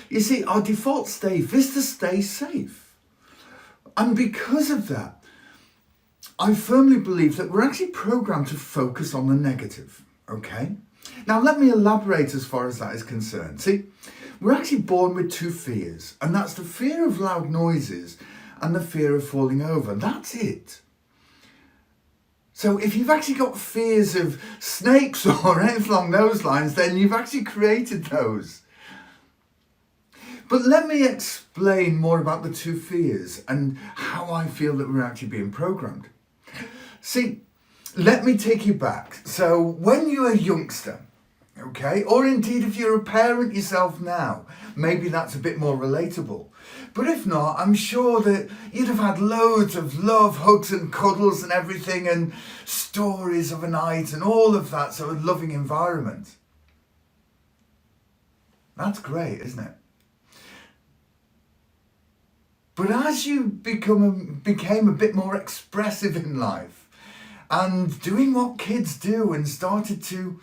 You see, our default state is to stay safe. And because of that, I firmly believe that we're actually programmed to focus on the negative, okay? Now, let me elaborate as far as that is concerned. See, we're actually born with two fears, and that's the fear of loud noises and the fear of falling over. That's it. So if you've actually got fears of snakes or anything along those lines, then you've actually created those. But let me explain more about the two fears and how I feel that we're actually being programmed. See, let me take you back. So when you're a youngster, okay, or indeed if you're a parent yourself now, maybe that's a bit more relatable. But if not, I'm sure that you'd have had loads of love, hugs and cuddles and everything, and stories of a night and all of that sort of loving environment. That's great, isn't it? But as you became a bit more expressive in life and doing what kids do and started to,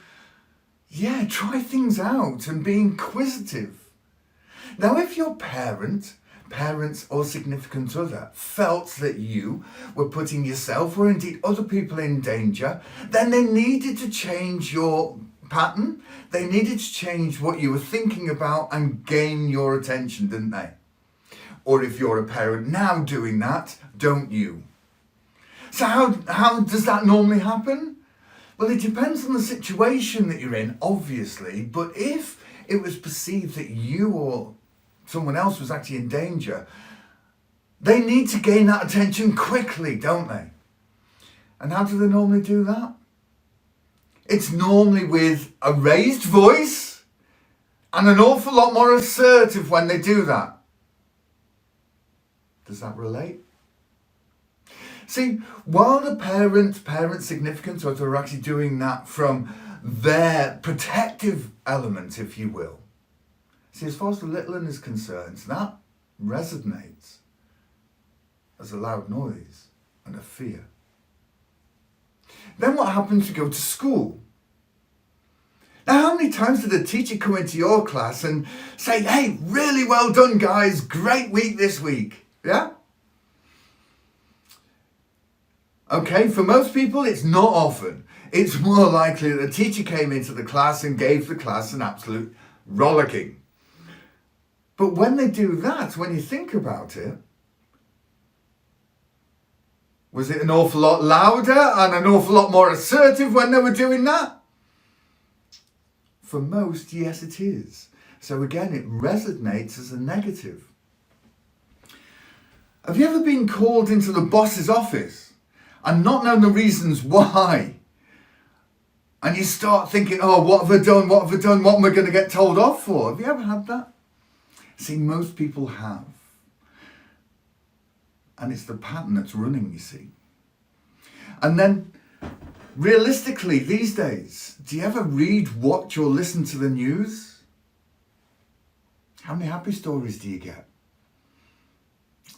try things out and be inquisitive. Now, if your parents or significant other felt that you were putting yourself or indeed other people in danger, then they needed to change your pattern. They needed to change what you were thinking about and gain your attention, didn't they? Or if you're a parent now doing that, don't you? So how does that normally happen? Well, it depends on the situation that you're in, obviously, but if it was perceived that you or someone else was actually in danger, they need to gain that attention quickly, don't they? And how do they normally do that? It's normally with a raised voice and an awful lot more assertive when they do that. Does that relate? See, while the parent, significant other are actually doing that from their protective element, if you will. See, as far as the little one is concerned, that resonates as a loud noise and a fear. Then what happens? You go to school. Now, how many times did a teacher come into your class and say, hey, really well done, guys, great week this week? Yeah? Okay, for most people, it's not often. It's more likely that a teacher came into the class and gave the class an absolute rollicking. But when they do that, when you think about it, was it an awful lot louder and an awful lot more assertive when they were doing that? For most, yes, it is. So again, it resonates as a negative. Have you ever been called into the boss's office and not known the reasons why? And you start thinking, oh, what have I done? What have I done? What am I going to get told off for? Have you ever had that? See, most people have. And it's the pattern that's running, you see. And then, realistically, these days, do you ever read, watch or listen to the news? How many happy stories do you get?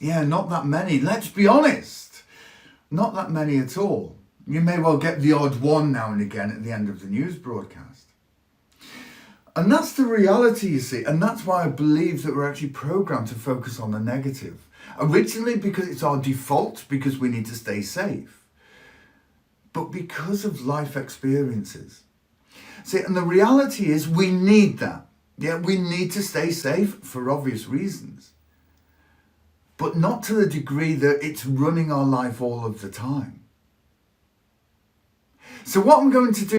Yeah, not that many. Let's be honest. Not that many at all. You may well get the odd one now and again at the end of the news broadcast. And that's the reality, you see. And that's why I believe that we're actually programmed to focus on the negative. Originally because it's our default, because we need to stay safe. But because of life experiences. See, and the reality is we need that. Yeah, we need to stay safe for obvious reasons. But not to the degree that it's running our life all of the time. So what I'm going to do